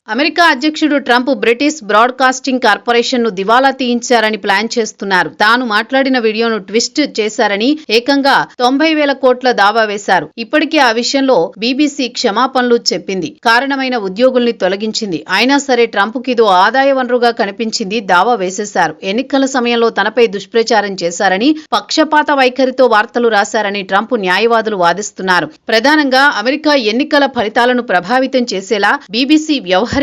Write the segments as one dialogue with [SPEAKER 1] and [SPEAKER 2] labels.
[SPEAKER 1] America అధ్యక్షుడు Trump British broadcasting corporation ను దివాలా తీయించారని ప్లాన్ చేస్తున్నారు. తాను మాట్లాడిన వీడియోను ట్విస్ట్ చేశారని ఏకంగా 90,000 కోట్ల దావా వేశారు. ఇప్పటికే ఆ విషయంలో బీబీసీ క్షమాపణలు చెప్పింది. కారణమైన ఉద్యోగుల్ని తొలగించింది. అయినా సరే ట్రంప్ కిదో ఆదాయ వనరుగా కనిపించింది. దావా వేసేశారు. ఎన్నికల సమయంలో తనపై దుష్ప్రచారం చేశారని, పక్షపాత వైఖరితో వార్తలు రాశారని ట్రంప్ న్యాయవాదులు వాదిస్తున్నారు. ప్రధానంగా అమెరికా ఎన్నికల ఫలితాలను ప్రభావితం చేసేలా బీబీసీ వ్యవహరించిందని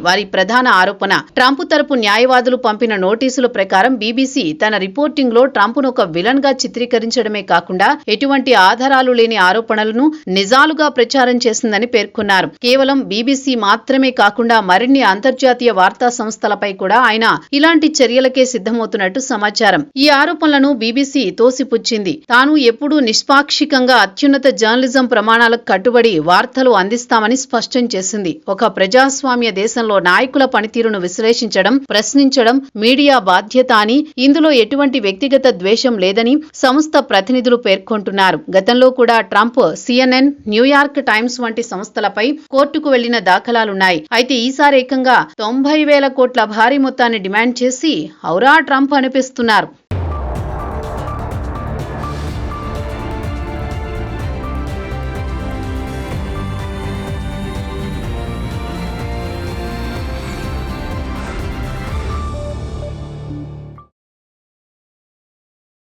[SPEAKER 1] వారి ప్రధాన ఆరోపణ. ట్రంప్ తరపు న్యాయవాదులు పంపిన నోటీసుల ప్రకారం బీబీసీ తన రిపోర్టింగ్ లో ట్రంప్ ను ఒక విలన్ గా చిత్రీకరించడమే కాకుండా ఎటువంటి ఆధారాలు లేని ఆరోపణలను నిజాలుగా ప్రచారం చేసిందని పేర్కొన్నారు. కేవలం బీబీసీ మాత్రమే కాకుండా మరిన్ని అంతర్జాతీయ వార్తా సంస్థలపై కూడా ఆయన ఇలాంటి చర్యలకే సిద్ధమవుతున్నట్టు సమాచారం. ఈ ఆరోపణలను బీబీసీ తోసిపుచ్చింది. తాను ఎప్పుడూ నిష్పాక్షికంగా అత్యున్నత జర్నలిజం ప్రమాణాలకు కట్టుబడి వార్తలు అందిస్తామని స్పష్టం చేసింది. ఒక ప్రజాస్వామ్య దేశంలో నాయకుల పనితీరును విశ్లేషించడం, ప్రశ్నించడం మీడియా బాధ్యత అని, ఇందులో ఎటువంటి వ్యక్తిగత ద్వేషం లేదని సంస్థ ప్రతినిధులు పేర్కొంటున్నారు. గతంలో కూడా ట్రంప్ CNN, న్యూయార్క్ టైమ్స్ వంటి సంస్థలపై కోర్టుకు వెళ్లిన దాఖలాలున్నాయి. అయితే ఈసారి ఏకంగా 90,000 కోట్ల భారీ మొత్తాన్ని డిమాండ్ చేసి ఔరా ట్రంప్ అనిపిస్తున్నారు.